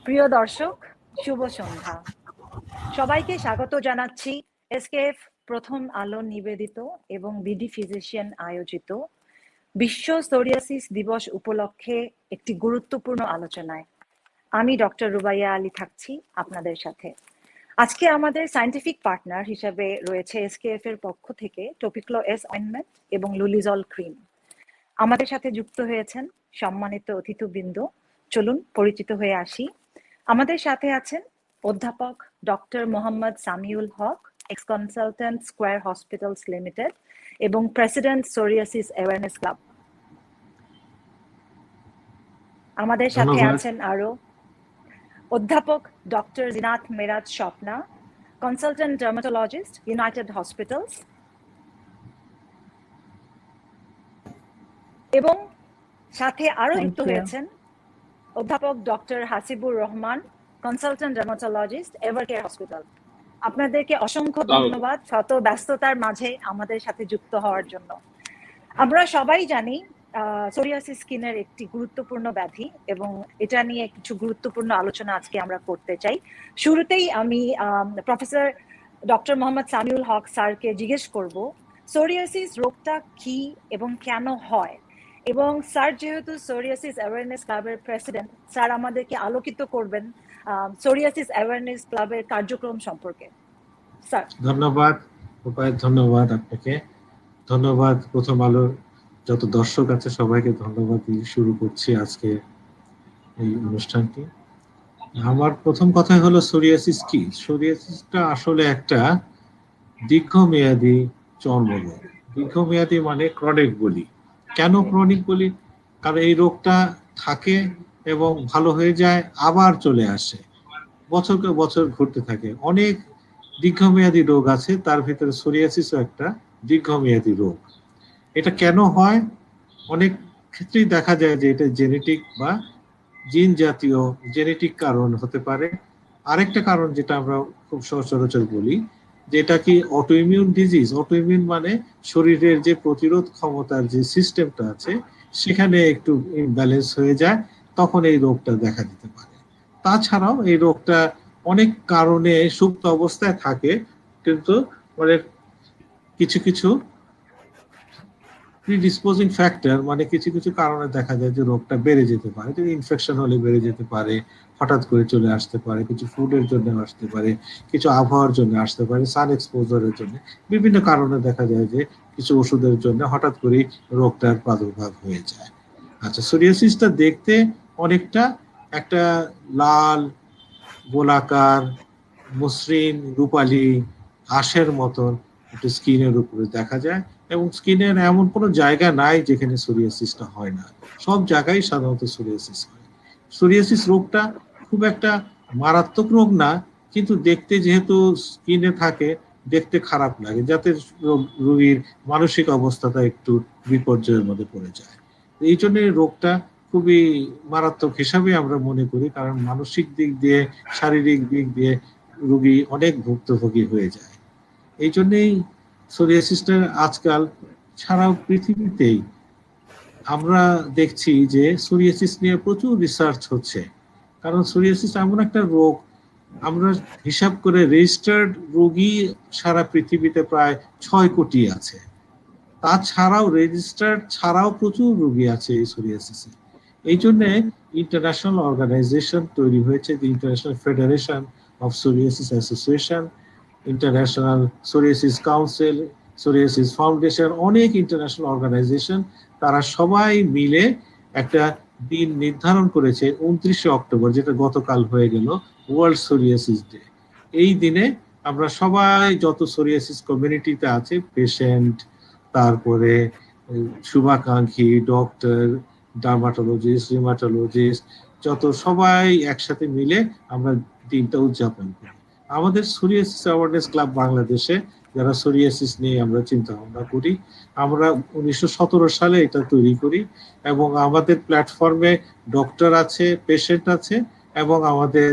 প্রিয় দর্শক, শুভ সন্ধ্যা। সবাইকে স্বাগত জানাচ্ছি এসকেএফ প্রথম আলো নিবেদিত এবং বিডি ফিজিশিয়ান আয়োজিত বিশ্ব সোরিয়াসিস দিবস উপলক্ষে একটি গুরুত্বপূর্ণ আলোচনায়। আমি ডক্টর রুবাইয়া আলী থাকছি আপনাদের সাথে। আজকে আমাদের সায়েন্টিফিক পার্টনার হিসেবে রয়েছে এসকেএফ এর পক্ষ থেকে টপিক্লো এস অয়েন্টমেন্ট এবং লুলিজল ক্রিম। আমাদের সাথে যুক্ত হয়েছেন সম্মানিত অতিথিবৃন্দ। চলুন পরিচিত হয়ে আসি। আমাদের সাথে আছেন অধ্যাপক doctor Mohammad Samiul Haque, ex consultant Square Hospitals Limited এবং প্রেসিডেন্ট সোরিয়াসিস অ্যাওয়ারনেস ক্লাব। আমাদের সাথে আছেন আরো অধ্যাপক doctor Zinat Meraj Swapna, consultant dermatologist, United Hospitals, এবং সাথে আরো যুক্ত হয়েছেন অধ্যাপক doctor Hasibur Rahman, consultant dermatologist, Evercare hospital. আপনাদেরকে অসংখ্য ধন্যবাদ শত ব্যস্ততার মাঝে আমাদের সাথে যুক্ত হওয়ার জন্য। আমরা সবাই জানি সোরিয়াসিস স্কিনের একটি গুরুত্বপূর্ণ ব্যাধি এবং এটা নিয়ে কিছু গুরুত্বপূর্ণ আলোচনা আজকে আমরা করতে চাই। শুরুতেই আমি প্রফেসর ডক্টর মোহাম্মদ সামিউল হক স্যারকে জিজ্ঞেস করব সোরিয়াসিস রোগটা কি এবং কেন হয়, এবং স্যার যেহেতু সোরিয়াসিস অ্যাওয়ারনেস ক্লাবের প্রেসিডেন্ট, স্যার আমাদেরকে আলোকিত করবেন সোরিয়াসিস অ্যাওয়ারনেস ক্লাবের কার্যক্রম সম্পর্কে। স্যার। ধন্যবাদ ধন্যবাদ আপনাকে, ধন্যবাদ প্রথম আলোর যত দর্শক আছে সবাইকে ধন্যবাদ দিয়ে শুরু করছি আজকে এই অনুষ্ঠানটি। আমার প্রথম কথা হলো সোরিয়াসিস কি। সোরিয়াসিসটা আসলে একটা দীর্ঘমেয়াদী চর্মরোগ। দীর্ঘমেয়াদী মানে ক্রনিক বলি। কেন ক্রনিক বলি? কারণ এই রোগটা থাকে এবং ভালো হয়ে যায়, আবার চলে আসে, বছরকে বছর ঘুরতে থাকে। অনেক দীর্ঘমেয়াদী রোগ আছে, তার ভিতরে সোরিয়াসিসও একটা দীর্ঘমেয়াদী রোগ। এটা কেন হয়? অনেক ক্ষেত্রেই দেখা যায় যে এটা জেনেটিক বা জিন জাতীয় জেনেটিক কারণ হতে পারে। আরেকটা কারণ যেটা আমরা খুব সচরাচর বলি যে এটা কি অটোইমিউন ডিজিজ। অটোইমিউন মানে শরীরের যে প্রতিরোধ ক্ষমতার যে সিস্টেমটা আছে সেখানে একটু ইমব্যালেন্স হয়ে যায়, তখন এই রোগটা দেখা দিতে পারে। তাছাড়াও এই রোগটা অনেক কারণে সুপ্ত অবস্থায় থাকে, কিন্তু মানে কিছু কিছু প্রিডিসপোজিং ফ্যাক্টর মানে কিছু কিছু কারণে দেখা যায় যে রোগটা বেড়ে যেতে পারে। যে ইনফেকশন হলে বেড়ে যেতে পারে, হঠাৎ করে চলে আসতে পারে, কিছু ফুডের জন্য আসতে পারে, কিছু আবহাওয়ার জন্য আসতে পারে, সান এক্সপোজারের জন্য, বিভিন্ন কারণে দেখা যায় যে কিছু ওষুধের জন্য হঠাৎ করে রোগটার প্রাদুর্ভাব হয়ে যায়। আচ্ছা, সোরিয়াসিসটা দেখতে অনেকটা একটা লাল গোলাকার মসৃণ রূপালী আঁশের মতন একটু স্কিনের উপরে দেখা যায়, এবং স্কিনের এমন কোনো জায়গা নাই যেখানে সোরিয়াসিসটা হয় না। সব জায়গায় সাধারণত সোরিয়াসিস হয়। সোরিয়াসিস রোগটা খুব একটা মারাত্মক রোগ না, কিন্তু দেখতে যেহেতু স্কিনে থাকে দেখতে খারাপ লাগে, যাতে রোগীর মানসিক অবস্থাটা একটু বিপর্যয়ের মধ্যে পড়ে যায়। এই জন্য রোগটা খুবই মারাত্মক হিসাবে আমরা মনে করি, কারণ মানসিক দিক দিয়ে শারীরিক দিক দিয়ে রোগী অনেক ভুক্তভোগী হয়ে যায়। এই জন্যই সোরিয়াসিসটা আজকাল সারা পৃথিবীতেই আমরা দেখছি যে সোরিয়াসিস নিয়ে প্রচুর রিসার্চ হচ্ছে। কারণ সোরিয়াসিস এমন একটা রোগ, আমরা হিসাব করে রেজিস্টার্ড রোগী সারা পৃথিবীতে প্রায় 6 কোটি আছে। তাছাড়াও রেজিস্টার্ড ছাড়াও প্রচুর রোগী আছে এই সোরিয়াসিসে। এই জন্য ইন্টারন্যাশনাল অর্গানাইজেশন তৈরি হয়েছে, the international federation of psoriasis association, international psoriasis council, psoriasis foundation, অনেক ইন্টারন্যাশনাল অর্গানাইজেশন, তারা সবাই মিলে একটা দিন নির্ধারণ করেছে 29শে অক্টোবর, যেটা গতকাল হয়ে গেল, ওয়ার্ল্ড সোরিয়াসিস ডে। এই দিনে আমরা সবাই যত সোরিয়াসিস কমিউনিটিতে আছে, পেশেন্ট, তারপরে শুভাকাঙ্ক্ষী, ডক্টর, ডার্মাটোলজিস্ট, রিউমাটোলজিস্ট, যত সবাই একসাথে মিলে আমরা দিনটা উদযাপন করি। আমাদের সোরিয়াসিস অ্যাওয়ারনেস ক্লাব বাংলাদেশে, যারা সোরিয়াসিস নিয়ে আমরা চিন্তা ভাবনা করি, আমরা 1917 সালে এটা তৈরি করি, এবং আমাদের প্ল্যাটফর্মে ডক্টর আছে, পেশেন্ট আছে, এবং আমাদের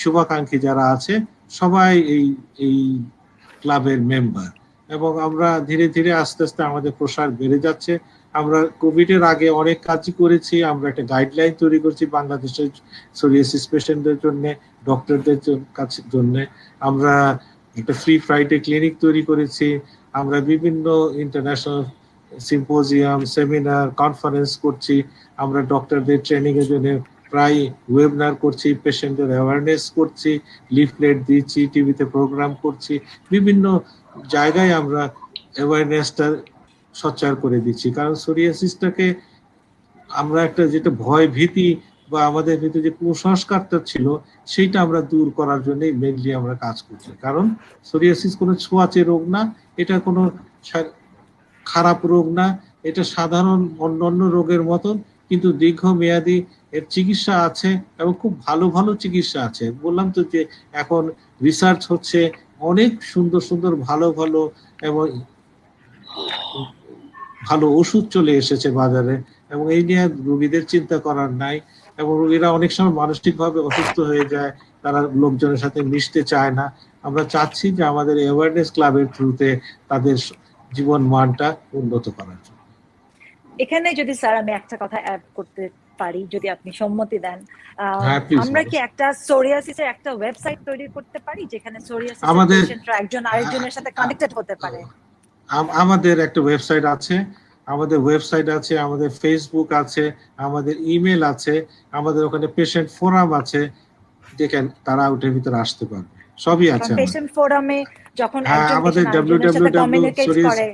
শুভাকাঙ্ক্ষী যারা আছে সবাই এই ক্লাবের মেম্বার। এবং আমরা ধীরে ধীরে আস্তে আস্তে আমাদের প্রসার বেড়ে যাচ্ছে। আমরা কোভিড এর আগে অনেক কাজই করেছি। আমরা একটা গাইডলাইন তৈরি করছি বাংলাদেশের সোরিয়াসিস পেশেন্টদের জন্য, ডক্টরদের কাছে জন্য। আমরা একটা ফ্রি ফ্রাইডে ক্লিনিক তৈরি করেছি। আমরা বিভিন্ন ইন্টারন্যাশনাল সিম্পোজিয়াম, সেমিনার, কনফারেন্স করছি। আমরা ডক্টরদের ট্রেনিং এর জন্য প্রায় ওয়েবিনার করছি, পেশেন্টদের অ্যাওয়ারনেস করছি, লিফলেট দিচ্ছি, টিভিতে প্রোগ্রাম করছি। বিভিন্ন জায়গায় আমরা অ্যাওয়ারনেসটা সচ্চার করে দিচ্ছি। কারণ সোরিয়াসিসটাকে আমরা একটা যেটা ভয় ভীতি বা আমাদের ভিতরে যে কুসংস্কারটা ছিল সেইটা আমরা দূর করার জন্যই মেইনলি আমরা কাজ করছি। কারণ সোরিয়াসিস কোনো ছোঁয়াচে রোগ না, এটা কোনো খারাপ রোগ না, এটা সাধারণ অন্যান্য রোগের মতন, কিন্তু দীর্ঘমেয়াদী এর চিকিৎসা আছে এবং খুব ভালো ভালো চিকিৎসা আছে। বললাম তো যে এখন রিসার্চ হচ্ছে, অনেক সুন্দর সুন্দর ভালো ভালো এবং ভালো ওষুধ চলে এসেছে বাজারে, এবং এই নিয়ে রোগীদের চিন্তা করার নাই। এবং রোগীরা অনেক সময় মানসিকভাবে অসুস্থ হয়ে যায়, তারা লোকজনের সাথে মিশতে চায় না। আমরা চাচ্ছি যে আমাদের অ্যাওয়ারনেস ক্লাবের থ্রুতে তাদের জীবন মানটা উন্নত করার জন্য। এখানে যদি স্যার আমি একটা কথা অ্যাড করতে পারি, যদি আপনি সম্মতি দেন, হ্যাঁ, প্লিজ। আমরা কি একটা সোরিয়াসিসের একটা ওয়েবসাইট তৈরি করতে পারি যেখানে সোরিয়াসিসের আমাদের পেশেন্টরা একজন আরেকজনের সাথে কানেক্টেড হতে পারে? আমাদের একটা ওয়েবসাইট আছে, আমাদের ফেসবুক আছে, আমাদের ইমেল আছে, আমাদের ওখানে পেশেন্ট ফোরাম আছে, যেখানে তারা ওটার ভিতরে আসতে পারবে, সবই আছে। পেশেন্ট ফোরামে যখন হ্যাঁ, একজন আমাদের পেশেন্ট আরেকজনের সাথে কমিউনিকেট করে,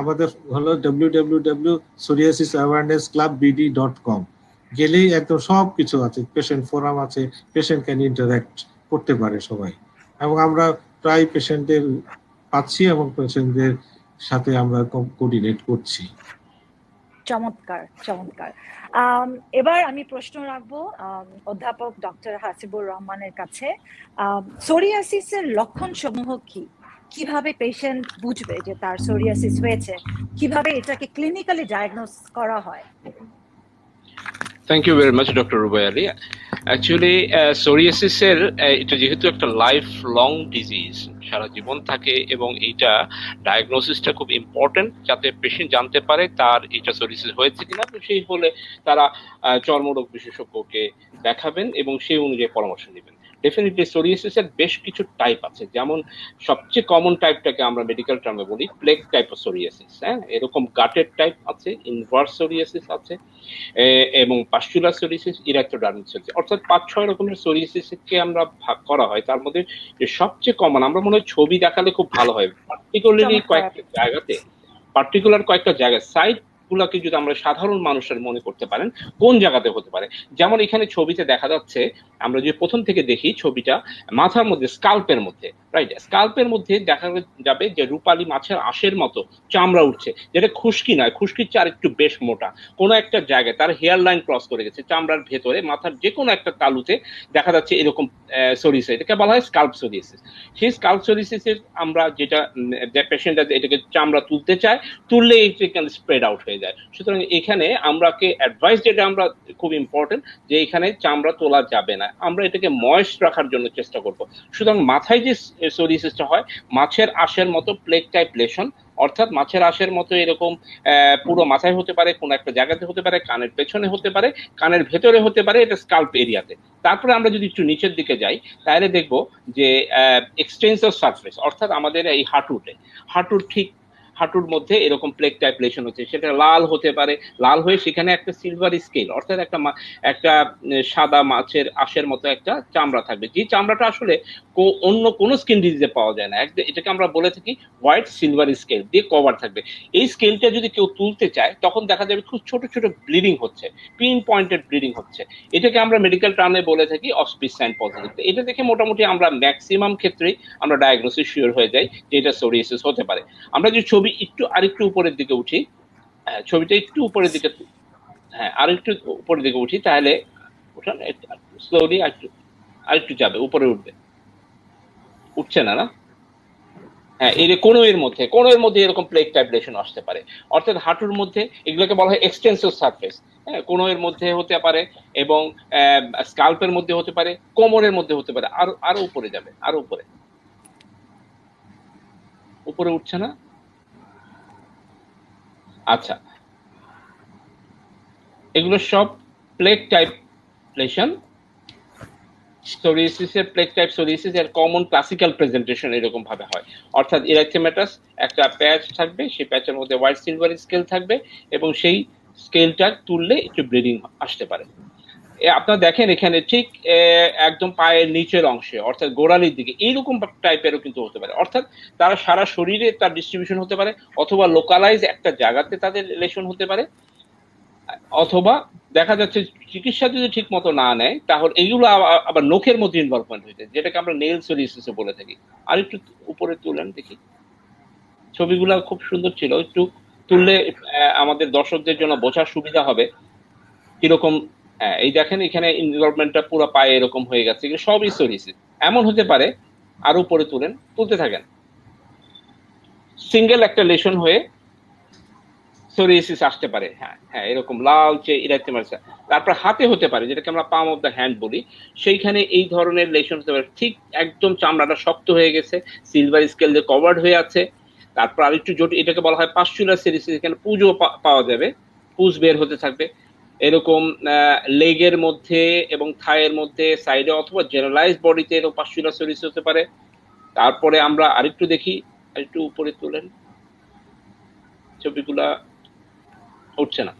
আমাদের হলো www.psoriasisawarenessclubbd.com গেলেই একদম সবকিছু আছে, পেশেন্ট ফোরাম আছে, পেশেন্ট ক্যান ইন্টারঅ্যাক্ট করতে পারে সবাই। এবং আমরা প্রায় পেশেন্টদের পাচ্ছি এবং পেশেন্টদের সাথে আমরা কোঅর্ডিনেট করছি। চমৎকার চমৎকার। এবার আমি প্রশ্ন রাখবো অধ্যাপক ডক্টর হাসিবুর রহমানের কাছে। সোরিয়াসিসের লক্ষণ সমূহ কি? কিভাবে পেশেন্ট বুঝবে যে তার সোরিয়াসিস হয়েছে? কিভাবে এটাকে ক্লিনিক্যালি ডায়াগনোস করা হয়? Thank you very much doctor Rubai Ali. Actually সোরিয়াসিসের এটা যেহেতু একটা লাইফ লং ডিজিজ, সারা জীবন থাকে, এবং এইটা ডায়াগনোসিসটা খুব ইম্পর্টেন্ট, যাতে পেশেন্ট জানতে পারে তার এটা সোরিয়াসিস হয়েছে কিনা। তো সেই হলে তারা চর্মরোগ বিশেষজ্ঞকে দেখাবেন এবং সেই অনুযায়ী পরামর্শ নেবেন। ডেফিনেটলি সোরিয়াসিসের বেশ কিছু টাইপ আছে, যেমন সবচেয়ে কমন টাইপটাকে আমরা মেডিকেল টার্মে বলি প্লেগ টাইপ অফ সোরিয়াসিস। হ্যাঁ, এরকম গাটের টাইপ আছে, ইনভার্স সোরিয়াসিস আছে, এবং পাস্টুলার সোরিয়াসিস, ইরেক্টোডার্মিক সোরিয়াসিস, অর্থাৎ 5-6 রকমের সোরিয়াসিসকে আমরা ভাগ করা হয়। তার মধ্যে যে সবচেয়ে কমন, আমরা মনে হয় ছবি দেখালে খুব ভালো হয়, পার্টিকুলার কয়েকটা জায়গায় সাইট গুলাকে যদি আমরা সাধারণ মানুষের মনে করতে পারেন কোন জায়গাতে হতে পারে। যেমন এখানে ছবিতে দেখা যাচ্ছে, আমরা যে প্রথম থেকে দেখি ছবিটা, মাথার মধ্যে স্কাল্পের মধ্যে, রাইট, স্কাল্পের মধ্যে দেখা যাবে যে রূপালী মাছের আঁশের মতো চামড়া উঠছে, যেটা খুশকি নয়, খুশকির চেয়ে আরেকটু বেশ মোটা। কোনো একটা জায়গায় তার হেয়ার লাইন ক্রস করে গেছে, চামড়ার ভেতরে মাথার যে কোনো একটা তালুতে দেখা যাচ্ছে এরকম সোরিয়াসিস, এটাকে বলা হয় স্কাল্প সোরিয়াসিস। সেই স্কাল্প সোরিয়াসিসের আমরা যেটা পেশেন্ট এটাকে চামড়া তুলতে চায়, তুললে এটা স্প্রেড আউট হয়ে যায়। সুতরাং এখানে আমরাকে অ্যাডভাইস যেটা আমরা খুব ইম্পর্টেন্ট, যে এখানে চামড়া তোলা যাবে না, আমরা এটাকে ময়েস্ট রাখার জন্য চেষ্টা করব। সুতরাং মাথায় যে সোরিয়াসিসটা হয়, মাছের আঁশের মতো প্লেগ টাইপ লেশন, অর্থাৎ মাছের আঁশের মতো এরকম পুরো মাথায় হতে পারে, কোন একটা জায়গাতে হতে পারে, কানের পেছনে হতে পারে, কানের ভেতরে হতে পারে, এটা স্কাল্প এরিয়াতে। তারপরে আমরা যদি একটু নিচের দিকে যাই, তাহলে দেখব যে এক্সটেন্সর সারফেস, অর্থাৎ আমাদের এই হাঁটুর ঠিক হাঁটুর মধ্যে এরকম প্লেগ টাইপ লেশন হচ্ছে, সেটা লাল হতে পারে, লাল হয়ে সেখানে একটা সিলভার স্কেল, অর্থাৎ একটা সাদা মাছের আঁশের মতো একটা চামড়া থাকবে, যে চামড়াটা আসলে অন্য কোনো স্কিন ডিজিজে পাওয়া যায় না। এটাকে আমরা বলে থাকি হোয়াইট সিলভার স্কেল দিয়ে কভার থাকবে। এই স্কেলটা যদি কেউ তুলতে চায়, তখন দেখা যাবে খুব ছোট ছোট ব্লিডিং হচ্ছে, পিন পয়েন্টেড ব্লিডিং হচ্ছে। এটাকে আমরা মেডিকেল টার্মে বলে থাকি অসপিস সাইন পজিটিভ। এটা দেখে মোটামুটি আমরা ম্যাক্সিমাম ক্ষেত্রেই আমরা ডায়াগনোসিস শিওর হয়ে যাই যে এটা সোরিয়াসিস হতে পারে। আমরা যে ছবি আরেকটু উপরের দিকে উঠি, ছবিটা একটু উপরের দিকে, হ্যাঁ আরেকটু উপরের দিকে উঠি, তাহলে উঠান স্লোলি, আরেকটু যাবে, উপরে উঠছে না? হ্যাঁ, এই কোণের মধ্যে এরকম প্লেগ টাইপ লেশন আসতে পারে, অর্থাৎ হাঁটুর মধ্যে, এগুলোকে বলা হয় এক্সটেন্সর সারফেস। হ্যাঁ, কোণের মধ্যে হতে পারে, এবং স্কাল্পের মধ্যে হতে পারে, কোমরের মধ্যে হতে পারে, আরো উপরে যাবে, আরো উপরে উঠছে না? আচ্ছা, এগুলো সব প্লেগ টাইপ লেশন। সোরিয়াসিসের প্লেগ টাইপ সোরিয়াসিস এর কমন ক্লাসিক্যাল প্রেজেন্টেশন এরকম ভাবে হয়, অর্থাৎ ইরাইথেমাটাস একটা প্যাচ থাকবে, সেই প্যাচের মধ্যে হোয়াইট সিলভার স্কেল থাকবে এবং সেই স্কেলটা তুললে একটু ব্লিডিং আসতে পারে। আপনারা দেখেন এখানে ঠিক একদম পায়ের নিচের অংশে অর্থাৎ গোড়ালির দিকে এইরকম টাইপেরও কিন্তু হতে পারে, অর্থাৎ তারা সারা শরীরে তার ডিস্ট্রিবিউশন হতে পারে, অথবা লোকালাইজ একটা জায়গাতে তাদের লেশন হতে পারে, অথবা দেখা যাচ্ছে চিকিৎসা যদি ঠিক মতো না নেয় তাহলে এইগুলো আবার নখের মধ্যে ইনভলভমেন্ট হয়েছে, যেটাকে আমরা নেল সোরিয়াসিস বলে থাকি। আর একটু উপরে তুলেন দেখি, ছবিগুলো খুব সুন্দর ছিল, একটু তুললে আমাদের দর্শকদের জন্য বোঝার সুবিধা হবে কিরকম। এই দেখেন এখানে ইনভলভমেন্টটা পুরো পায়ে এরকম হয়ে গেছে, এগুলো সবই সোরিয়াসিস। এমন হতে পারে, আর উপরে তুলেন, তুলতে থাকেন, সিঙ্গেল একটা লেশন হয়ে সোরিয়াসিস আসতে পারে। হ্যাঁ হ্যাঁ, এরকম লালচে ইরাইথেমাটাস। তারপর হাতে হতে পারে, যেটাকে আমরা পাম অফ দ্য হ্যান্ড বলি, সেইখানে এই ধরনের লেশন হতে পারে, ঠিক একদম চামড়াটা শক্ত হয়ে গেছে, সিলভার স্কেল দিয়ে কভার্ড হয়ে আছে। তারপর আরেকটু জটিল, এটাকে বলা হয় পাস্চুলার সেরিসিস, এখানে পুজো পাওয়া যাবে, পুজ বের হতে থাকবে এরকম লেগের মধ্যে এবং থায়ের মধ্যে, সাইডে অথবা জেনারেলাইজ বডিতে এরকম পাস্চুলার সেরিসিস হতে পারে। তারপরে আমরা আরেকটু দেখি, আরেকটু উপরে তুলেন, ছবিগুলা উঠছে না,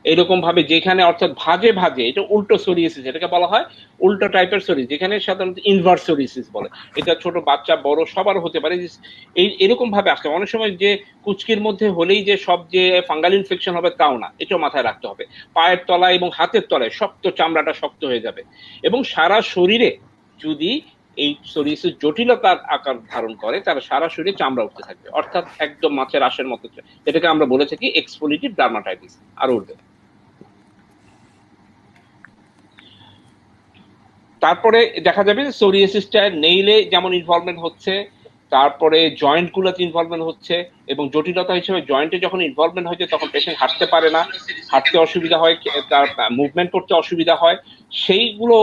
এরকম ভাবে যেখানে অর্থাৎ ভাজে ভাজে, এটা উল্টো সোরিয়াসিস, এটাকে বলা হয় উল্টো টাইপের সোরিয়াসিস, যেখানে সাধারণত ইনভার্স সোরিয়াসিস বলে। এটা ছোট বাচ্চা বড় সবার হতে পারে, এই এরকম ভাবে আসলে অনেক সময় যে কুচকির মধ্যে হলেই যে সব যে ফাঙ্গাল ইনফেকশন হবে তাও না, এটাও মাথায় রাখতে হবে। পায়ের তলায় এবং হাতের তলায় শক্ত, চামড়াটা শক্ত হয়ে যাবে, এবং সারা শরীরে যদি এই সোরিয়াসিস জটিলতার আকার ধারণ করে তার সারা শরীরে চামড়া উঠতে থাকবে, অর্থাৎ একদম মাছের আঁশের মতো। এটাকে আমরা বলে থাকি এক্সফোলিয়েটিভ ডার্মাটাইটিস। আর উঠবে, তারপরে দেখা যাবে সোরিয়াসিসটা নেইলে যেমন ইনভলভমেন্ট হচ্ছে, তারপরে জয়েন্ট গুলোতে ইনভলভমেন্ট হচ্ছে, এবং জটিলতা হিসেবে জয়েন্টে যখন ইনভলভমেন্ট হয়েছে তখন পেশেন্ট হাঁটতে পারে না, হাঁটতে অসুবিধা হয়, তার মুভমেন্ট করতে অসুবিধা হয়, সেইগুলো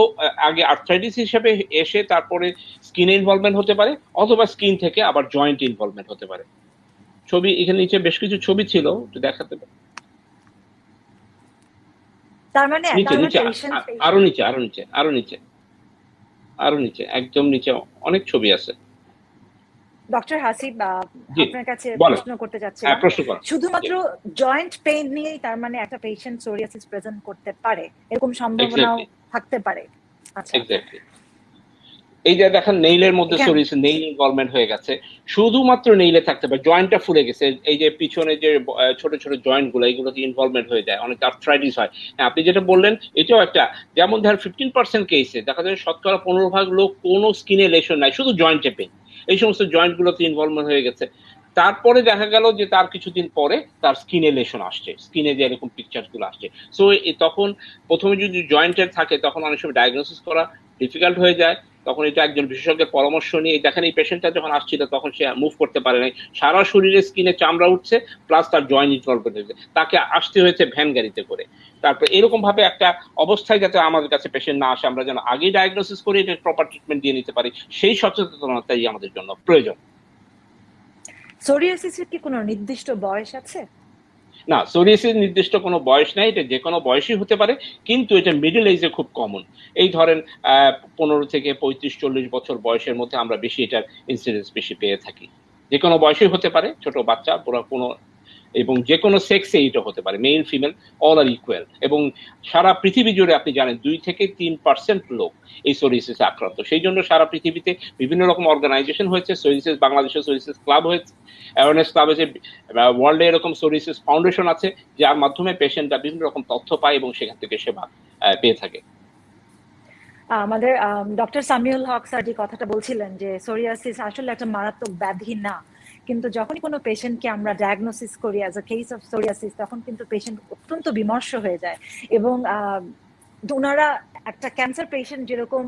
আগে আর্থ্রাইটিস হিসেবে এসে তারপরে স্কিনে ইনভলভমেন্ট হতে পারে, অথবা স্কিন থেকে আবার জয়েন্ট ইনভলভমেন্ট হতে পারে। ছবি এখানে নিচে বেশ কিছু ছবি ছিল, একটু দেখাতে পারে, তার মানে নিচে নিচে আরো নিচে আরো নিচে আরো নিচে আরো নিচে, একদম নিচে অনেক ছবি আছে। ডক্টর হাসিব, আপনার কাছে প্রশ্ন করতে চাচ্ছিলাম, শুধুমাত্র জয়েন্ট পেইন নিয়েই তার মানে একটা পেশেন্ট সোরিয়াসিস প্রেজেন্ট করতে পারে, এরকম সম্ভাবনাও থাকতে পারে? আচ্ছা, এক্স্যাক্টলি। এই যে দেখেন নেইলের মধ্যে সোরিয়াসিস, নেইল ইনভলভমেন্ট হয়ে গেছে, শুধুমাত্র নেইলে থাকতে পারে, জয়েন্টটা ফুলে গেছে, এই যে পিছনে যে ছোট ছোট জয়েন্ট গুলো এগুলোতে ইনভলভমেন্ট হয়ে যায়, অনেক আর্থ্রাইটিস হয়। আপনি যেটা বললেন এটাও একটা, যেমন ধর 15% কেসে দেখা যায় 15% লোক কোনো স্কিনে লেশন নাই, শুধু জয়েন্টে পেন, এই সমস্ত জয়েন্ট গুলোতে ইনভলভমেন্ট হয়ে গেছে। তারপরে দেখা গেল যে তার কিছুদিন পরে তার স্কিনে লেশন আসছে, স্কিনে যে এরকম পিকচার গুলো আসছে। সো তখন প্রথমে যদি জয়েন্টের থাকে তখন অনেক সময় ডায়াগনোসিস করা ডিফিকাল্ট হয়ে যায়, তখন এটা একজন বিশেষজ্ঞের পরামর্শ নিয়ে, দেখেন এই পেশেন্টটা যখন আসছিল তখন সে মুভ করতে পারে নাই, সারা শরীরে স্কিনে চামড়া উঠছে, প্লাস তার জয়েন্ট ইনভলভমেন্ট হয়েছে, তাকে আসতে হয়েছে ভ্যান গাড়িতে করে। তারপর এরকম ভাবে একটা অবস্থায় যাতে আমাদের কাছে পেশেন্ট না আসে, আমরা যেন আগেই ডায়াগনোসিস করে এটা প্রপার ট্রিটমেন্ট দিয়ে নিতে পারি, সেই সচেতনতাই আমাদের জন্য প্রয়োজন। সোরিয়াসিসের কি কোনো নির্দিষ্ট বয়স আছে? না, সোরিয়াসিস নির্দিষ্ট কোনো বয়স নাই, এটা যে কোনো বয়সই হতে পারে, কিন্তু এটা মিডল এজে খুব কমন। এই ধরেন 15 থেকে 35-40 বছর বয়সের মধ্যে আমরা বেশি এটার ইনসিডেন্স বেশি পেয়ে থাকি। যে কোনো বয়সই হতে পারে, ছোট বাচ্চা, পুরো কোনো, এবং যে কোনো সেক্সে এটা হতে পারে, মেল ফিমেল অল আর ইকুয়াল। এবং সারা পৃথিবী জুড়ে আপনি জানেন 2 থেকে 3% লোক এই সোরিয়াসিসে আক্রান্ত। সেই জন্য সারা পৃথিবীতে বিভিন্ন রকম অর্গানাইজেশন হয়েছে, সোরিয়াসিস বাংলাদেশের সোরিয়াসিস ক্লাব হয়েছে, অ্যাওয়ারনেস ক্লাব হয়েছে, ওয়ার্ল্ডে এরকম সোরিয়াসিস ফাউন্ডেশন আছে, যার মাধ্যমে পেশেন্টরা বিভিন্ন রকম তথ্য পায় এবং সেখান থেকে সেবা পেয়ে থাকে। আমাদের ডক্টর সামিউল হক স্যার যে কথাটা বলছিলেন যে সোরিয়াসিস আসলে একটা মারাত্মক ব্যাধি না, কিন্তু যখনই কোনো পেশেন্টকে আমরা ডায়াগনোসিস করি as a case of psoriasis তখন কিন্তু পেশেন্ট অত্যন্ত বিমর্ষ হয়ে যায়, এবং ওনারা একটা ক্যান্সার পেশেন্ট যেরকম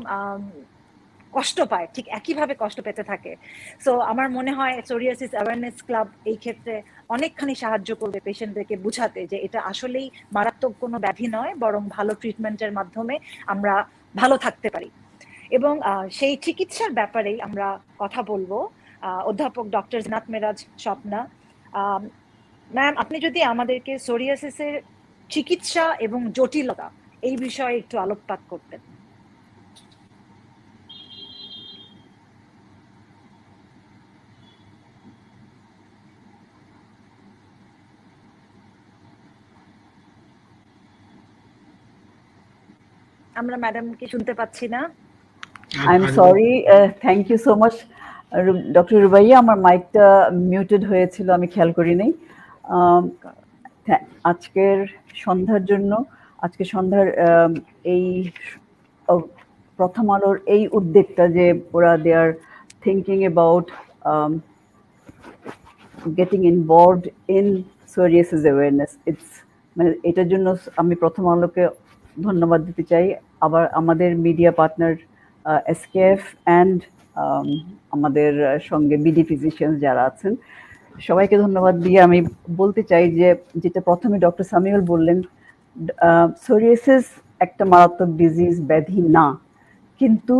কষ্ট পায় ঠিক একইভাবে কষ্ট পেতে থাকে। সো আমার মনে হয় সোরিয়াসিস অ্যাওয়ারনেস ক্লাব এই ক্ষেত্রে অনেকখানি সাহায্য করবে পেশেন্টদেরকে বুঝাতে যে এটা আসলেই মারাত্মক কোনো ব্যাধি নয়, বরং ভালো ট্রিটমেন্টের মাধ্যমে আমরা ভালো থাকতে পারি। এবং সেই চিকিৎসার ব্যাপারেই আমরা কথা বলবো অধ্যাপক ডক্টর জিনাত মেরাজ স্বপ্না। ম্যাম, আপনি যদি আমাদেরকে সোরিয়াসিসের চিকিৎসা এবং জটিলতা এই বিষয়ে একটু আলোকপাত করতেন। আমরা ম্যাডামকে শুনতে পাচ্ছি না। I'm sorry. Thank you so much, doctor Rubaiya. আমার মাইকটা মিউটেড হয়েছিল, আমি খেয়াল করি নাই। আজকের সন্ধ্যার জন্য, আজকে সন্ধ্যার এই প্রথম আলোর এই উদ্যোগটা যে ওরা they are thinking about getting involved in psoriasis awareness, it's মানে এটার জন্য আমি প্রথম আলোকে ধন্যবাদ দিতে চাই। আবার আমাদের মিডিয়া পার্টনার এসকেএফ অ্যান্ড আমাদের সঙ্গে বিডি ফিজিশিয়ানস যারা আছেন সবাইকে ধন্যবাদ দিয়ে আমি বলতে চাই যে যেটা প্রথমে ডক্টর সামিউল বললেন, সোরিয়াসিস একটা মারাত্মক ডিজিজ, ব্যাধি না, কিন্তু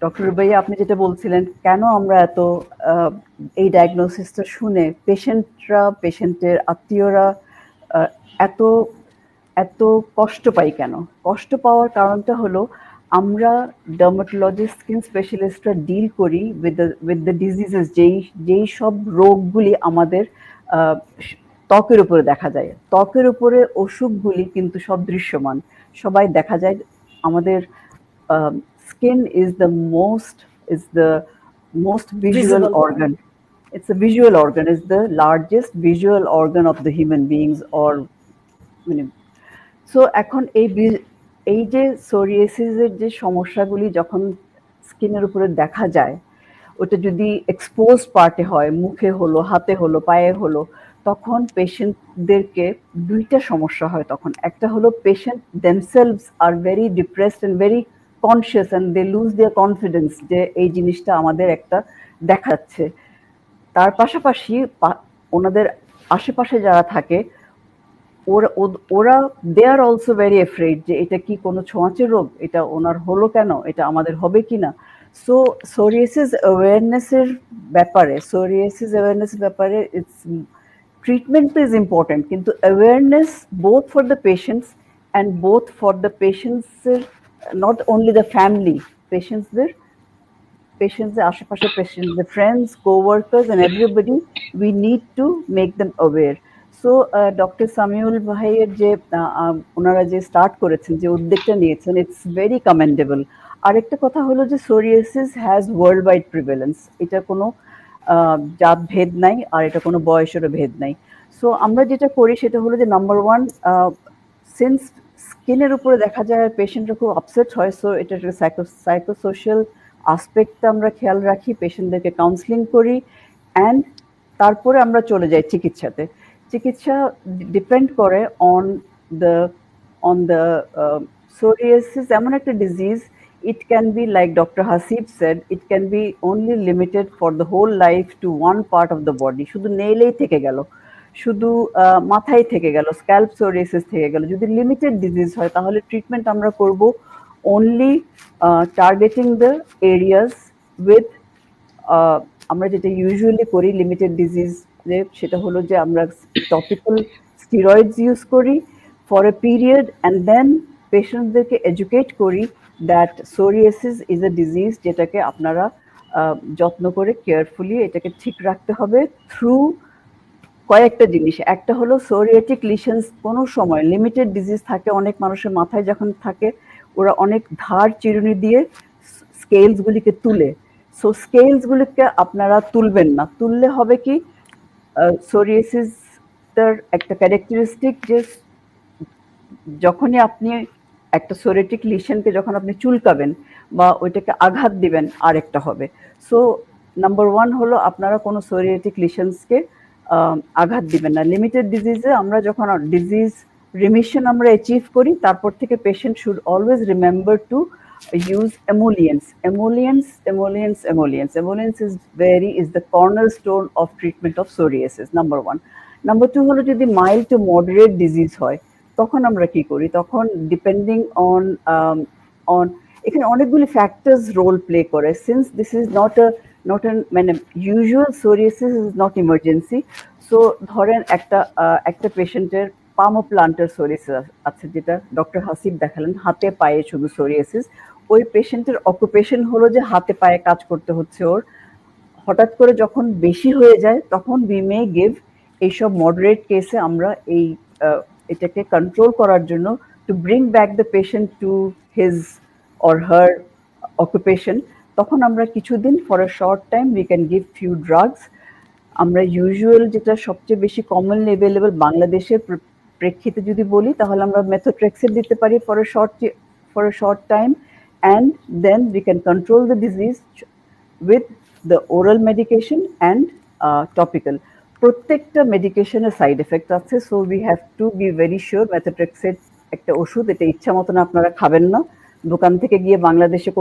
ডক্টর রুবাইয়া আপনি যেটা বলছিলেন কেন আমরা এত এই ডায়াগনোসিসটা শুনে পেশেন্টরা, পেশেন্টের আত্মীয়রা এত এত কষ্ট পাই কেন? কষ্ট পাওয়ার কারণটা হলো আমরা ডার্মাটোলজিস্ট, স্কিন স্পেশালিস্টরা ডিল করি উইথ দ্য ডিজিজেস, যেই সব রোগগুলি আমাদের ত্বকের উপরে দেখা যায়। ত্বকের উপরে অসুখগুলি কিন্তু সব দৃশ্যমান, সবাই দেখা যায়। আমাদের skin is the most visual organ. It's a visual organ. It's the largest visual organ of the human beings, or so এখন এই যে সোরিয়াসিসের যে সমস্যাগুলি যখন স্কিনের উপরে দেখা যায়, ওটা যদি এক্সপোজ পার্টে হয়, মুখে হলো, হাতে হলো, পায়ে হলো, তখন পেশেন্টদেরকে দুইটা সমস্যা হয়। তখন একটা হলো patient themselves are very depressed and very conscious and they lose their confidence যে এই জিনিসটা আমাদের একটা দেখাচ্ছে। তার পাশাপাশি ওনাদের আশেপাশে যারা থাকে ওরা they are also very afraid যে এটা কি কোনো ছোঁয়াচে রোগ, এটা ওনার হলো কেন, এটা আমাদের হবে কি না। সো সোরিয়াসিস অ্যাওয়ারনেসের ব্যাপারে ইটস ট্রিটমেন্ট ইজ ইম্পর্টেন্ট, কিন্তু awareness both for the patients and both for the পেশেন্টসের, নট অনলি দ্য ফ্যামিলি, পেশেন্টসদের আশেপাশে, পেশেন্টসদের friends, coworkers and everybody, we need to make them aware. So doctor Samiul ভাইয়ের যে ওনারা যে স্টার্ট করেছেন, যে উদ্যোগটা নিয়েছেন, ইটস ভেরি কমেন্ডেবল। আরেকটা কথা হলো যে psoriasis has world wide prevalence, এটা কোনো জাত ভেদ নাই, আর এটা কোনো বয়সেরও ভেদ নাই। সো আমরা যেটা করি সেটা হলো যে নাম্বার ওয়ান, সিন্স স্কিনের উপরে দেখা যায় পেশেন্টরা খুব আপসেট হয়, সো এটা সাইকোসোশিয়াল আসপেক্টটা আমরা খেয়াল রাখি, পেশেন্টদেরকে কাউন্সিলিং করি, অ্যান্ড তারপরে আমরা চলে যাই চিকিৎসাতে। চিকিৎসা ডিপেন্ড করে অন দ্য সোরিয়াসিস, এমন একটা disease, it can be like Dr. Hasib said, it can be only limited for the whole life to one part of the body. শুধু নেইলেই থেকে গেল, শুধু মাথায় থেকে গেল, স্ক্যাল্প সোরিয়াসিস থেকে গেল। যদি লিমিটেড ডিজিজ হয় তাহলে ট্রিটমেন্ট আমরা করব only targeting the areas with, আমরা যেটা ইউজুয়ালি করি লিমিটেড ডিজিজ, সেটা হলো যে আমরা টপিক্যাল স্টেরয়েডস ইউজ করি for a period, and then পেশেন্টদেরকে এডুকেট করি that psoriasis is a disease, যেটাকে আপনারা যত্ন করে কেয়ারফুলি এটাকে ঠিক রাখতে হবে থ্রু কয়েকটা জিনিস। একটা হলো সোরিয়াটিক লিশনস, কোনো সময় লিমিটেড ডিজিজ থাকে অনেক মানুষের মাথায়, যখন থাকে ওরা অনেক ধার চিরুনি দিয়ে স্কেলসগুলিকে তুলে, সো স্কেলসগুলিকে আপনারা তুলবেন না। তুললে হবে কি, সোরিয়াসিসটার একটা ক্যারেক্টারিস্টিক যে যখনই আপনি একটা সোরিয়াটিক লিশনকে যখন আপনি চুলকাবেন বা ওইটাকে আঘাত দিবেন, আরেকটা হবে। সো নাম্বার ওয়ান হলো আপনারা কোনো সোরিয়াটিক লিশনসকে আঘাত দিবেন না। লিমিটেড ডিজিজে আমরা যখন ডিজিজ রিমিশন আমরা অ্যাচিভ করি, তারপর থেকে patient should always remember to use emollients. Emollients is the cornerstone of treatment of psoriasis, number one. Number two হলো যদি mild to moderate disease হয় তখন আমরা কি করি, তখন ডিপেন্ডিং অন এখানে অনেকগুলি ফ্যাক্টরস রোল প্লে করে। সিন্স দিস ইজ নট মানে usual psoriasis is not emergency. So ধরেন একটা পেশেন্টের পামোপ্লান্টার সোরিয়াসিস আছে, যেটা ডক্টর হাসিব দেখালেন, হাতে পায়ে শুধু সোরিয়াসিস। ওই পেশেন্টের অকুপেশন হলো যে হাতে পায়ে কাজ করতে হচ্ছে ওর। হঠাৎ করে যখন বেশি হয়ে যায় তখন উই মে গিভ, এইসব মডারেট কেসে আমরা এই এটাকে কন্ট্রোল করার জন্য, to bring back the patient to his or her occupation, তখন আমরা কিছুদিন for a short time we can give few drugs. আমরা ইউজুয়াল যেটা সবচেয়ে বেশি কমনলি অ্যাভেলেবল বাংলাদেশের প্রেক্ষিতে যদি বলি, তাহলে আমরা মেথোট্রেক্সেট দিতে পারি for a short time, and then we can control the disease with the oral medication and topical. প্রত্যেকটা মেডিকেশনের সাইড এফেক্ট আছে, so we have to be very sure. Methotrexate একটা ওষুধ, এটা ইচ্ছা মতন আপনারা খাবেন না। দোকান থেকে গিয়ে বাংলাদেশে